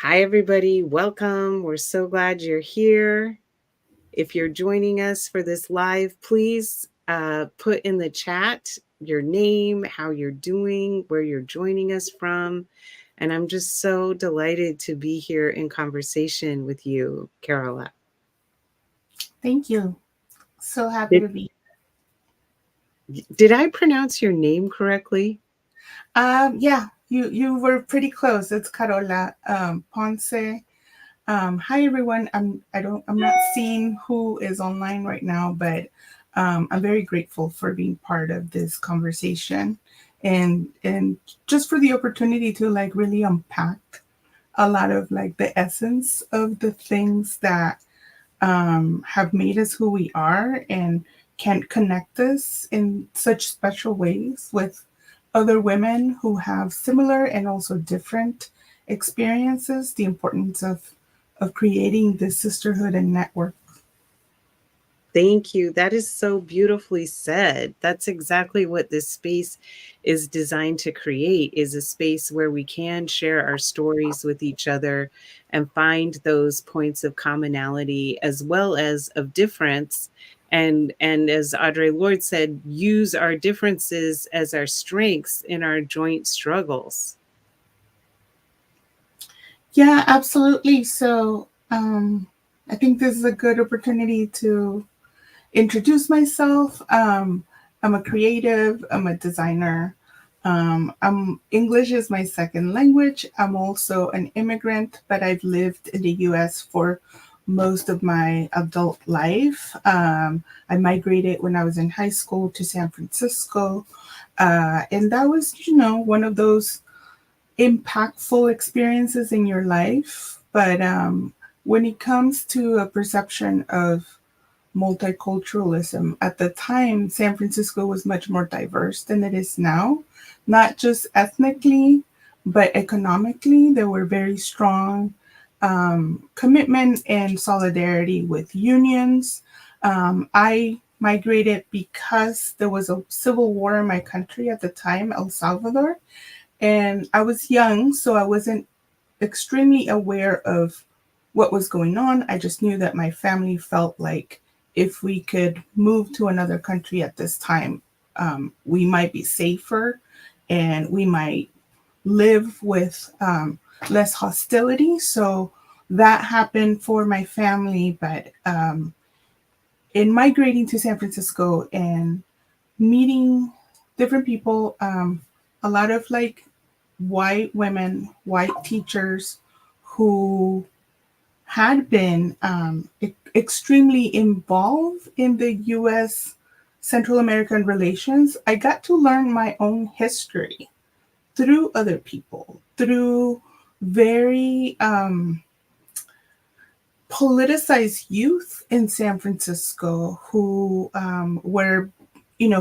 Hi, everybody. Welcome. We're so glad you're here. If you're joining us for this live, please put in the chat your name, how you're doing, where you're joining us from. And I'm just so delighted to be here in conversation with you, Carola. Thank you. So happy Did, to be. did I pronounce your name correctly? Yeah, you were pretty close. It's Carola Ponce. Hi everyone. I'm not seeing who is online right now, but I'm very grateful for being part of this conversation and just for the opportunity to like really unpack a lot of like the essence of the things that have made us who we are and can connect us in such special ways with other women who have similar and also different experiences, the importance of creating this sisterhood and network. Thank you. That is so beautifully said. That's exactly what this space is designed to create, is a space where we can share our stories with each other and find those points of commonality as well as of difference. And as Audre Lorde said, use our differences as our strengths in our joint struggles. Yeah, absolutely. So I think this is a good opportunity to introduce myself. I'm a creative, I'm a designer. English is my second language. I'm also an immigrant, but I've lived in the US for most of my adult life. I migrated when I was in high school to San Francisco. And that was, one of those impactful experiences in your life. But when it comes to a perception of multiculturalism. At the time, San Francisco was much more diverse than it is now, not just ethnically, but economically. There were very strong commitment and solidarity with unions. I migrated because there was a civil war in my country at the time, El Salvador, and I was young, so I wasn't extremely aware of what was going on. I just knew that my family felt like if we could move to another country at this time, we might be safer and we might live with less hostility. So that happened for my family. But in migrating to San Francisco and meeting different people, a lot of like white women, white teachers who had been extremely involved in the US Central American relations, I got to learn my own history through other people, through very politicized youth in San Francisco who were,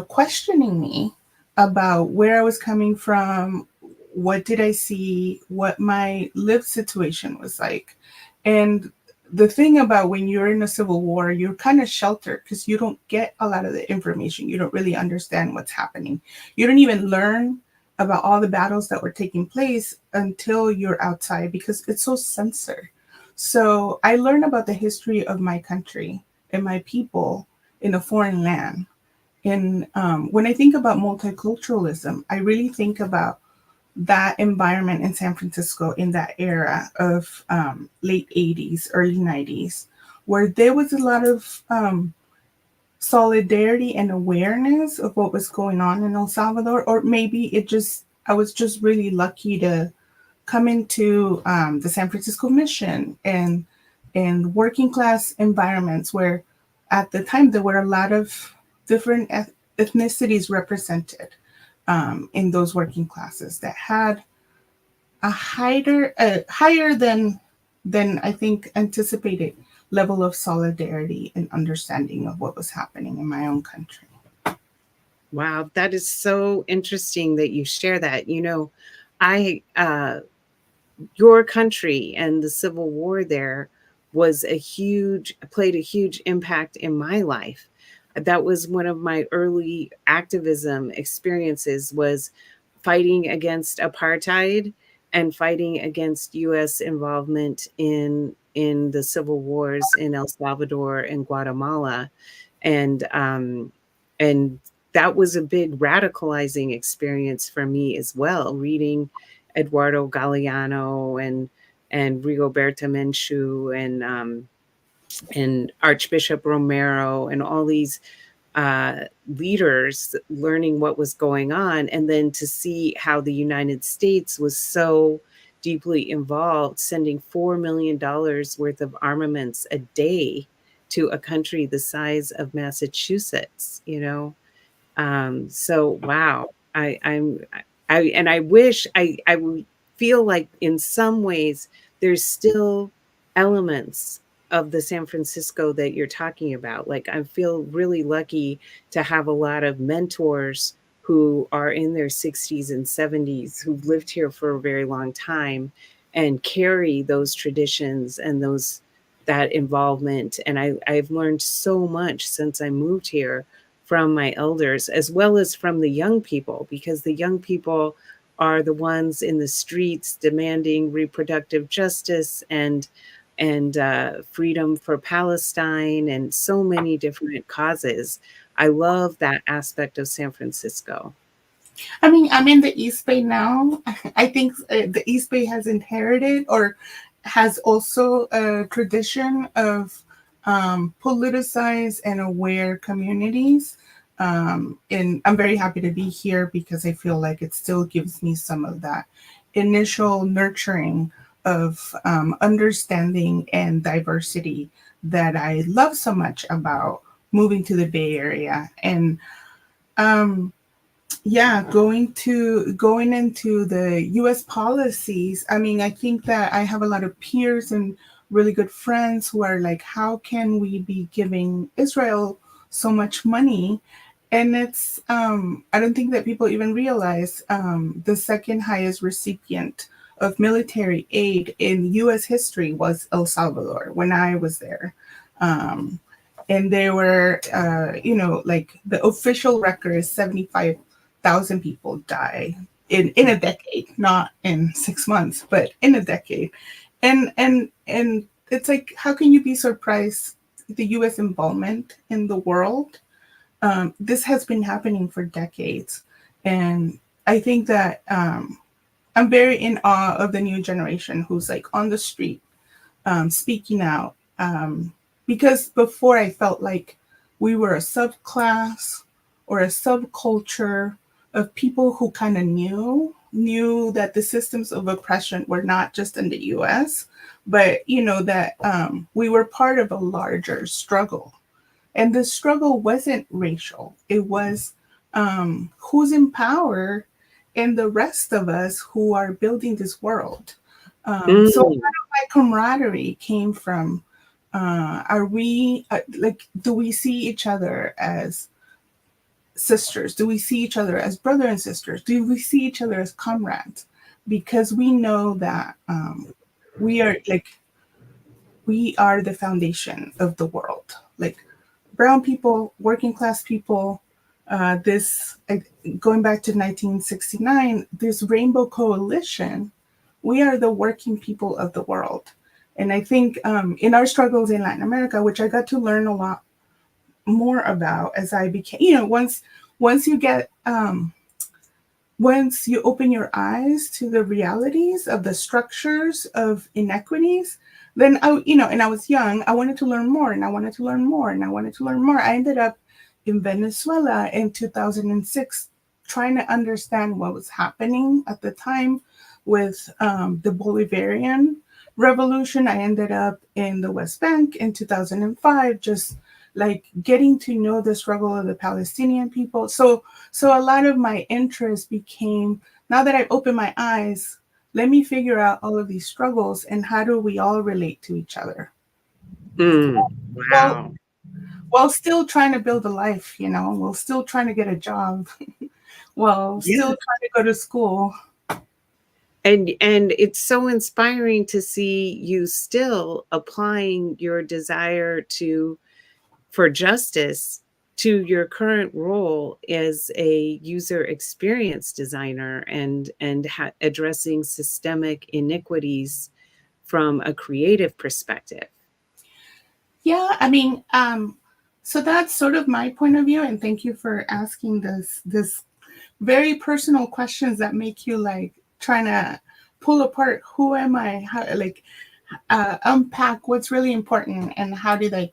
questioning me about where I was coming from, what did I see, what my lived situation was like. And the thing about when you're in a civil war, you're kind of sheltered because you don't get a lot of the information. You don't really understand what's happening. You don't even learn about all the battles that were taking place until you're outside because it's so censored. So I learned about the history of my country and my people in a foreign land. And when I think about multiculturalism, I really think about that environment in San Francisco in that era of late 80s, early 90s, where there was a lot of solidarity and awareness of what was going on in El Salvador. Or maybe I was just really lucky to come into the San Francisco Mission and working class environments where at the time there were a lot of different ethnicities represented in those working classes that had a higher than I think anticipated level of solidarity and understanding of what was happening in my own country. Wow, that is so interesting that you share that. I your country and the Civil War there played a huge impact in my life. That was one of my early activism experiences, was fighting against apartheid and fighting against U.S. involvement in the civil wars in El Salvador and Guatemala, and and that was a big radicalizing experience for me as well. Reading Eduardo Galeano and Rigoberta Menchú and Archbishop Romero and all these leaders, learning what was going on, and then to see how the United States was so deeply involved, sending $4 million worth of armaments a day to a country the size of Massachusetts, you know. So wow, and I wish I would feel like in some ways there's still elements of the San Francisco that you're talking about. Like I feel really lucky to have a lot of mentors who are in their 60s and 70s who've lived here for a very long time and carry those traditions and those that involvement. And I've learned so much since I moved here from my elders as well as from the young people, because the young people are the ones in the streets demanding reproductive justice and freedom for Palestine and so many different causes. I love that aspect of San Francisco. I mean, I'm in the East Bay now. I think the East Bay has inherited or has also a tradition of politicized and aware communities. And I'm very happy to be here because I feel like it still gives me some of that initial nurturing of understanding and diversity that I love so much about moving to the Bay Area. And um, yeah, going into the US policies, I mean, I think that I have a lot of peers and really good friends who are like, how can we be giving Israel so much money? And it's I don't think that people even realize the second highest recipient of military aid in US history was El Salvador when I was there. Um, and they were, like the official record is 75,000 people die in a decade, not in 6 months, but in a decade. And it's like, how can you be surprised? The U.S. involvement in the world. This has been happening for decades, and I think that I'm very in awe of the new generation who's like on the street speaking out. Because before I felt like we were a subclass or a subculture of people who kind of knew that the systems of oppression were not just in the U.S., but that we were part of a larger struggle, and the struggle wasn't racial. It was who's in power and the rest of us who are building this world. So a lot Mm, of my camaraderie came from are we like, do we see each other as sisters? Do we see each other as brother and sisters? Do we see each other as comrades? Because we know that we are like, we are the foundation of the world. Like brown people, working class people, this going back to 1969, this Rainbow Coalition, we are the working people of the world. And I think in our struggles in Latin America, which I got to learn a lot more about as I became, once you get once you open your eyes to the realities of the structures of inequities, then and I was young, I wanted to learn more and I wanted to learn more and I wanted to learn more. I ended up in Venezuela in 2006 trying to understand what was happening at the time with the Bolivarian revolution. I ended up in the West Bank in 2005, just like getting to know the struggle of the Palestinian people. So a lot of my interest became, now that I've opened my eyes, let me figure out all of these struggles and how do we all relate to each other. Well, wow. while still trying to build a life, while still trying to get a job, while still Yeah. trying to go to school. And it's so inspiring to see you still applying your desire to for justice to your current role as a user experience designer and addressing systemic inequities from a creative perspective? Yeah, I mean, so that's sort of my point of view, and thank you for asking this very personal questions that make you like trying to pull apart who am I, how like unpack what's really important and how did I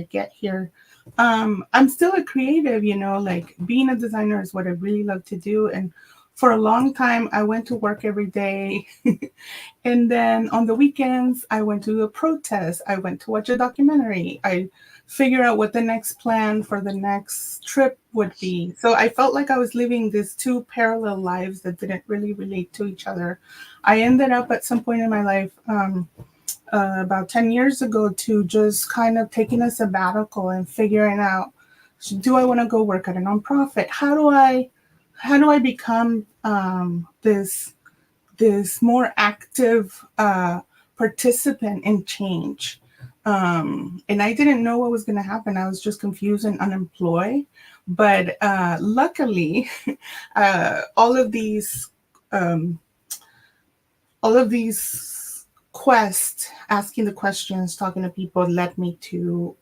get here. I'm still a creative, like being a designer is what I really love to do, and for a long time I went to work every day. And then on the weekends, I went to a protest. I went to watch a documentary. I figure out what the next plan for the next trip would be. So I felt like I was living these two parallel lives that didn't really relate to each other. I ended up at some point in my life, about 10 years ago, to just kind of taking a sabbatical and figuring out, do I want to go work at a nonprofit? How do I become this more active participant in change? And I didn't know what was going to happen. I was just confused and unemployed. But luckily, uh, all of these um, all of these quests, asking the questions, talking to people, led me to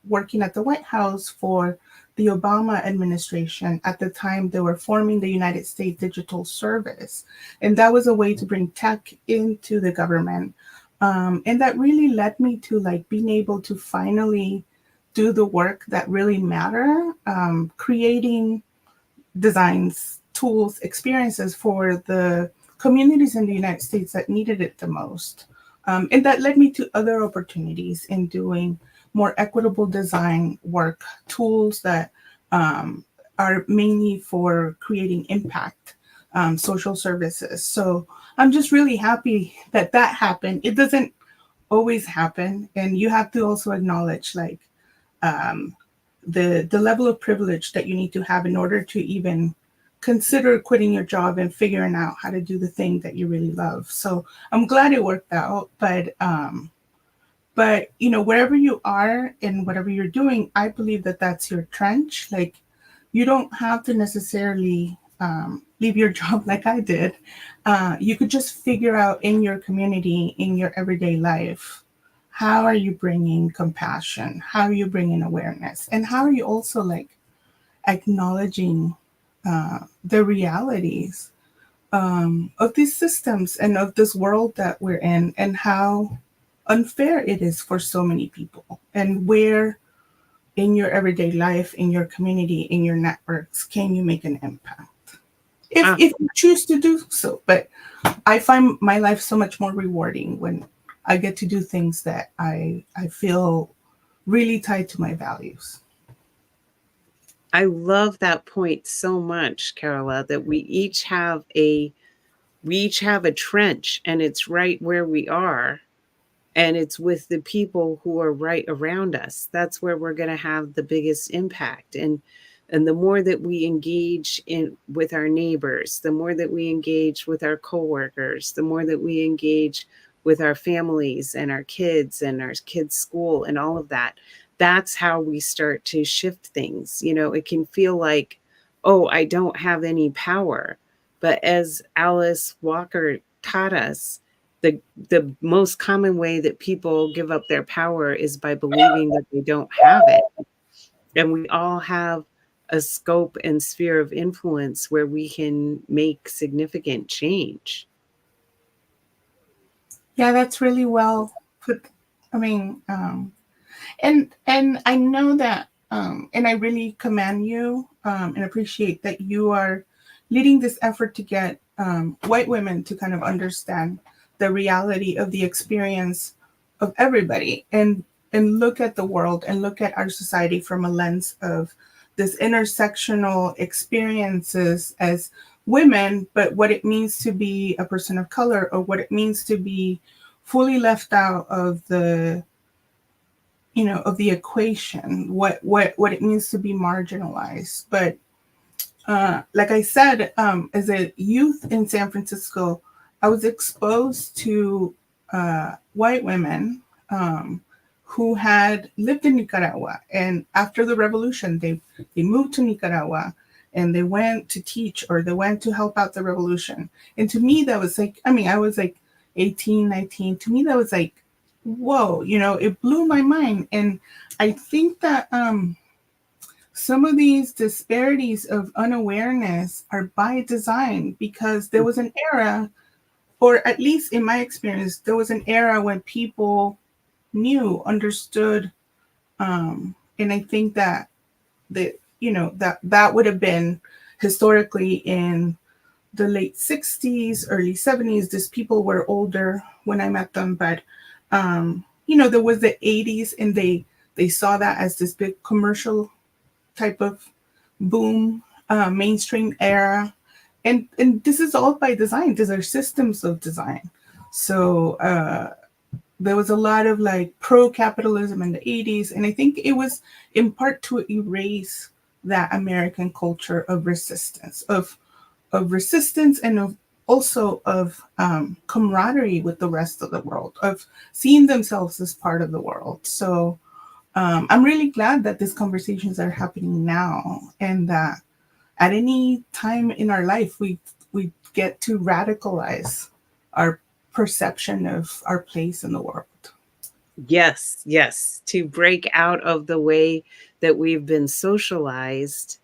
working at the White House for the Obama administration. At the time, they were forming the United States Digital Service, and that was a way to bring tech into the government. And that really led me to like being able to finally do the work that really matter, creating designs, tools, experiences for the communities in the United States that needed it the most. And that led me to other opportunities in doing more equitable design work, tools that are mainly for creating impact, social services. So I'm just really happy that that happened. It doesn't always happen. And you have to also acknowledge like um, the level of privilege that you need to have in order to even consider quitting your job and figuring out how to do the thing that you really love. So I'm glad it worked out, but wherever you are and whatever you're doing, I believe that that's your trench. Like you don't have to necessarily leave your job like I did. You could just figure out in your community, in your everyday life, how are you bringing compassion? How are you bringing awareness? And how are you also like acknowledging the realities of these systems and of this world that we're in, and how unfair it is for so many people, and where in your everyday life, in your community, in your networks, can you make an impact? If, Ah, if you choose to do so. But I find my life so much more rewarding when I get to do things that I feel really tied to my values. I love that point so much, Carola, that we each have a trench, and it's right where we are, and it's with the people who are right around us. That's where we're going to have the biggest impact. And the more that we engage in with our neighbors, the more that we engage with our coworkers, the more that we engage with our families and our kids' school and all of that, that's how we start to shift things. It can feel like, oh, I don't have any power. But as Alice Walker taught us, the most common way that people give up their power is by believing that they don't have it. And we all have a scope and sphere of influence where we can make significant change. Yeah, that's really well put. I mean, and I know that, and I really commend you and appreciate that you are leading this effort to get white women to kind of understand the reality of the experience of everybody, and look at the world and look at our society from a lens of this intersectional experiences as women, but what it means to be a person of color, or what it means to be fully left out of the equation, what it means to be marginalized. But like I said, as a youth in San Francisco, I was exposed to white women who had lived in Nicaragua, and after the revolution, they moved to Nicaragua, and they went to teach, or they went to help out the revolution. And to me, that was like, I mean, I was like 18, 19. To me, that was like, whoa, it blew my mind. And I think that some of these disparities of unawareness are by design, because there was an era, or at least in my experience, there was an era when people knew, understood, and I think that that would have been historically in the late 60s, early 70s. These people were older when I met them, but there was the 80s, and they saw that as this big commercial type of boom, mainstream era, and this is all by design. These are systems of design. So there was a lot of like pro-capitalism in the 80s, and I think it was in part to erase that American culture of resistance, of resistance, and of also of camaraderie with the rest of the world, of seeing themselves as part of the world. So I'm really glad that these conversations are happening now, and that at any time in our life we get to radicalize our perception of our place in the world. Yes, yes, to break out of the way that we've been socialized,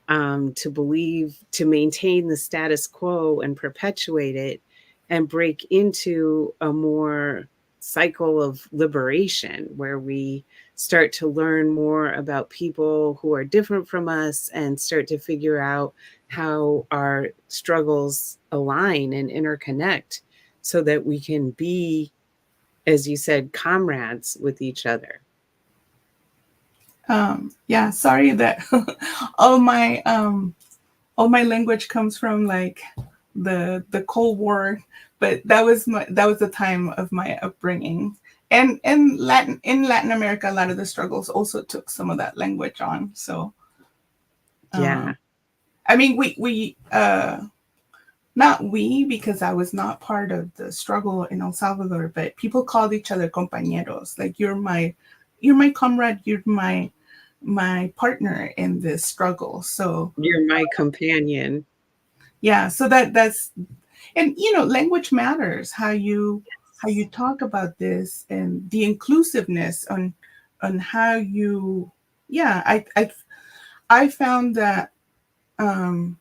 to believe, to maintain the status quo and perpetuate it, and break into a more cycle of liberation where we start to learn more about people who are different from us, and start to figure out how our struggles align and interconnect, so that we can be, as you said, comrades with each other. Yeah, sorry that all my all my language comes from like the Cold War, but that was the time of my upbringing. And in Latin America, a lot of the struggles also took some of that language on. So Yeah. I mean, we not we, because I was not part of the struggle in El Salvador, but people called each other compañeros. Like, you're my comrade, you're my partner in this struggle. So You're my companion. yeah, so that's, and language matters. How you talk about this, and the inclusiveness on how you, yeah, I found that um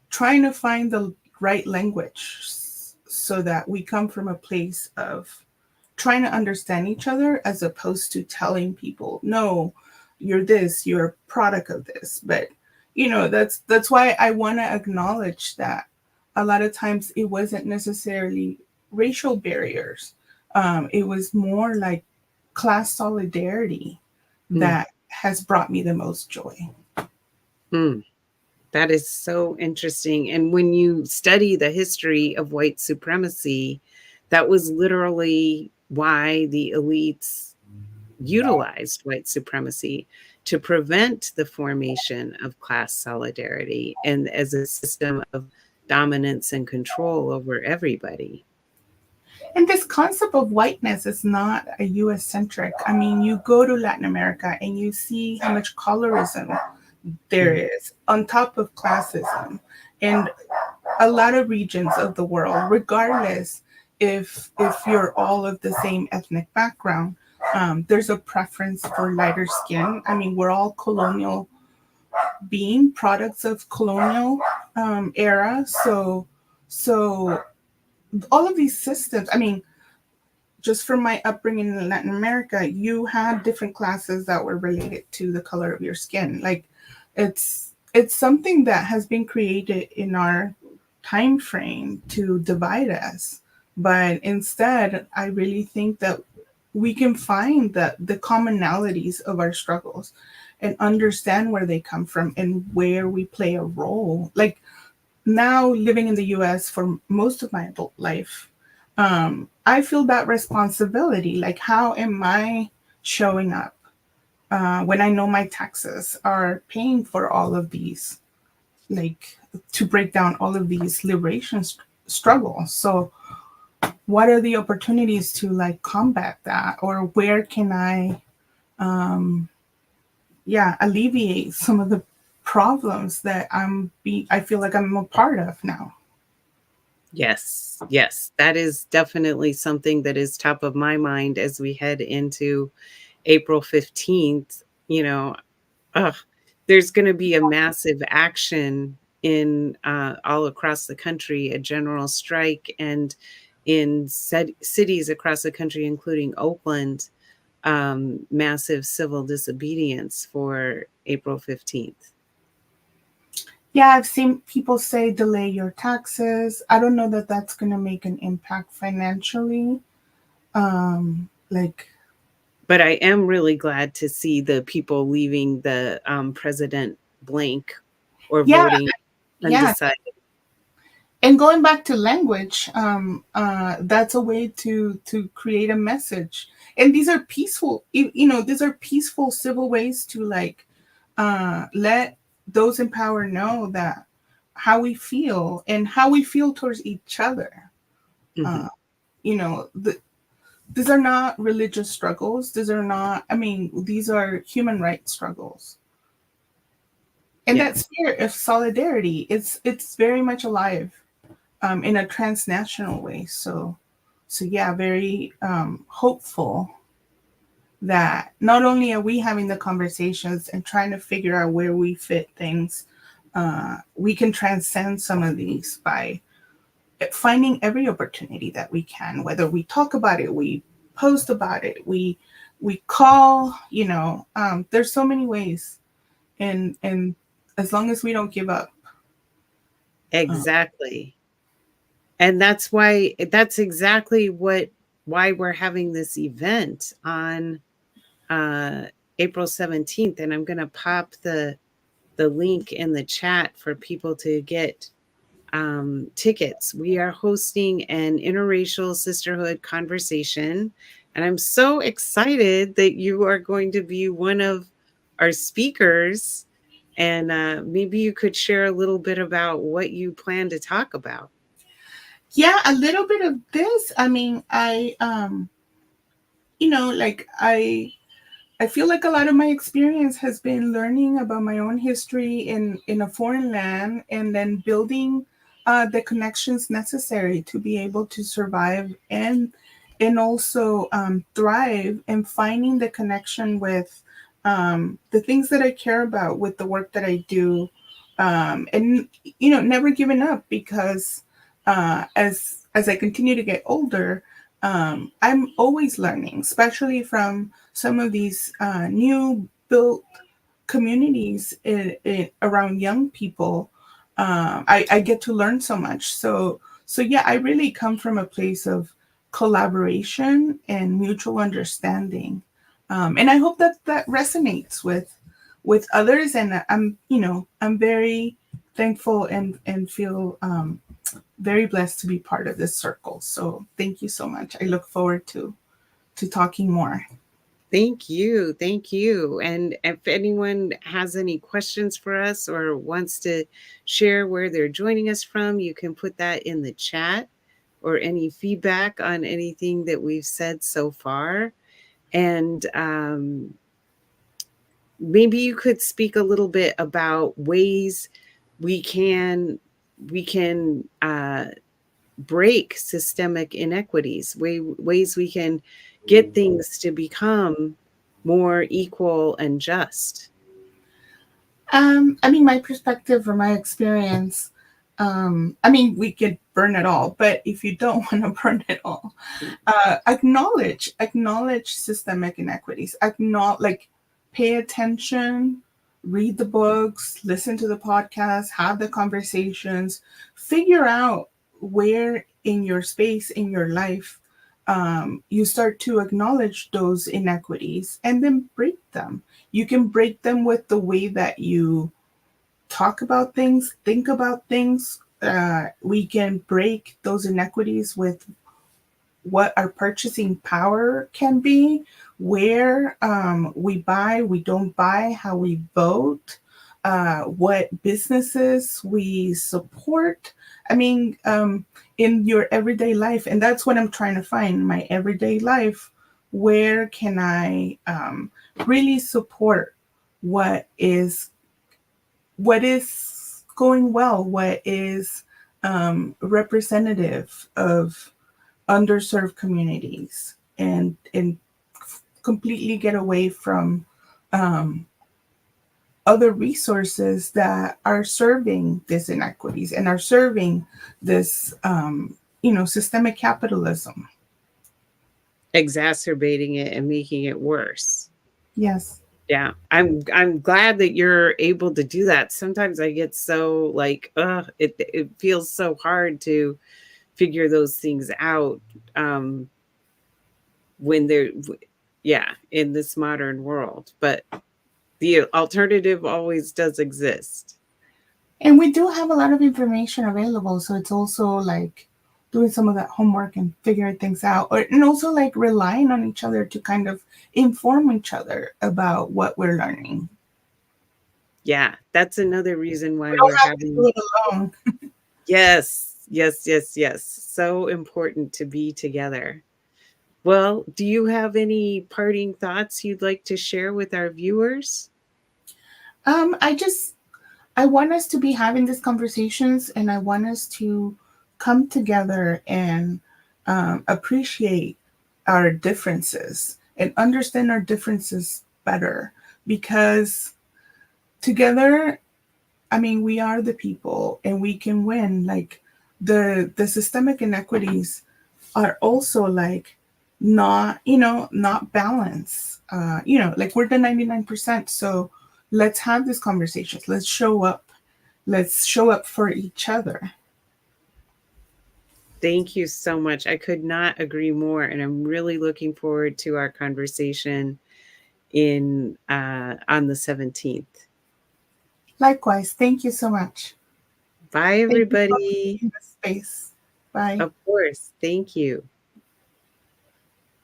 trying to find the right language, so that we come from a place of trying to understand each other, as opposed to telling people, no, you're this, you're a product of this. But that's why I want to acknowledge that a lot of times it wasn't necessarily racial barriers. It was more like class solidarity Mm, that has brought me the most joy. mm. That is so interesting. And when you study the history of white supremacy, that was literally why the elites utilized white supremacy to prevent the formation of class solidarity and as a system of dominance and control over everybody. And this concept of whiteness is not a US centric. I mean, you go to Latin America and you see how much colorism there Mm, is on top of classism. And a lot of regions of the world, regardless if you're all of the same ethnic background, there's a preference for lighter skin. I mean, we're all colonial being products of colonial era. So all of these systems. I mean, just from my upbringing in Latin America, you had different classes that were related to the color of your skin. Like, it's something that has been created in our time frame to divide us. But instead, I really think that we can find the commonalities of our struggles, and understand where they come from and where we play a role. Like, now living in the US for most of my adult life, I feel that responsibility. Like, how am I showing up when I know my taxes are paying for all of these, like, to break down all of these liberation struggles? So what are the opportunities to like combat that, or where can I alleviate some of the problems that I feel like I'm a part of now. Yes, yes, that is definitely something that is top of my mind as we head into April 15th. Ugh, there's gonna be a massive action in, all across the country, a general strike, and in cities across the country, including Oakland, massive civil disobedience for April 15th. Yeah, I've seen people say delay your taxes. I don't know that that's going to make an impact financially. Like, But I am really glad to see the people leaving the, president blank or yeah, voting yeah. undecided. And going back to language, that's a way to create a message. And these are peaceful, these are peaceful civil ways to like let those in power know that how we feel and how we feel towards each other. Uh, Mhm. you know, these are not religious struggles. These are not. I mean, these are human rights struggles. And that Yes. spirit of solidarity, it's very much alive in a transnational way. So yeah, very hopeful that not only are we having the conversations and trying to figure out where we fit things, we can transcend some of these by finding every opportunity that we can. Whether we talk about it, we post about it, we call. There's so many ways, and as long as we don't give up. Uh, Exactly. And that's exactly why we're having this event on, uh, April 17th, and I'm gonna pop the link in the chat for people to get, tickets. We are hosting an interracial sisterhood conversation, and I'm so excited that you are going to be one of our speakers, and, maybe you could share a little bit about what you plan to talk about. yeah, a little bit of this. I mean, like I feel like a lot of my experience has been learning about my own history in a foreign land, and then building the connections necessary to be able to survive and also thrive, and finding the connection with the things that I care about with the work that I do, and never giving up, because as I continue to get older, I'm always learning, especially from some of these new built communities around young people. I get to learn so much. So yeah, I really come from a place of collaboration and mutual understanding, and I hope that that resonates with others. And I'm very thankful and feel very blessed to be part of this circle. So thank you so much. I look forward to talking more. Thank you. Thank you. And if anyone has any questions for us or wants to share where they're joining us from, you can put that in the chat, or any feedback on anything that we've said so far. And, maybe you could speak a little bit about ways we can break systemic inequities, ways we can get things to become more equal and just. I mean, my perspective or my experience, I mean, we could burn it all, but if you don't want to burn it all, acknowledge systemic inequities, acknowledge, like, pay attention, read the books, listen to the podcast, have the conversations, figure out where in your space, in your life, you start to acknowledge those inequities and then break them. You can break them with the way that you talk about things, think about things. We can break those inequities with what our purchasing power can be, where we buy, we don't buy, how we vote, what businesses we support. I mean, in your everyday life. And that's what I'm trying to find, my everyday life. Where can I really support what is going well, what is representative of underserved communities, and completely get away from other resources that are serving these inequities and are serving this systemic capitalism. Exacerbating it and making it worse. Yes. Yeah, I'm glad that you're able to do that. Sometimes I get so like, it feels so hard to figure those things out, when yeah, in this modern world. But the alternative always does exist. And we do have a lot of information available, so it's also like doing some of that homework and figuring things out, and also like relying on each other to kind of inform each other about what we're learning. Yeah, that's another reason why We don't we're have to do having. it alone. Yes, yes, yes, yes. So important to be together. Well, do you have any parting thoughts you'd like to share with our viewers? I just I want us to be having these conversations, and I want us to come together and appreciate our differences and understand our differences better, because together, I mean, we are the people and we can win. Like the systemic inequities are also like not balance. Like we're the 99%. So let's have these conversations. Let's show up. Let's show up for each other. Thank you so much. I could not agree more, and I'm really looking forward to our conversation in on the 17th. Likewise, thank you so much. Bye, Thank you for everybody. being in the space. Bye. Of course. Thank you.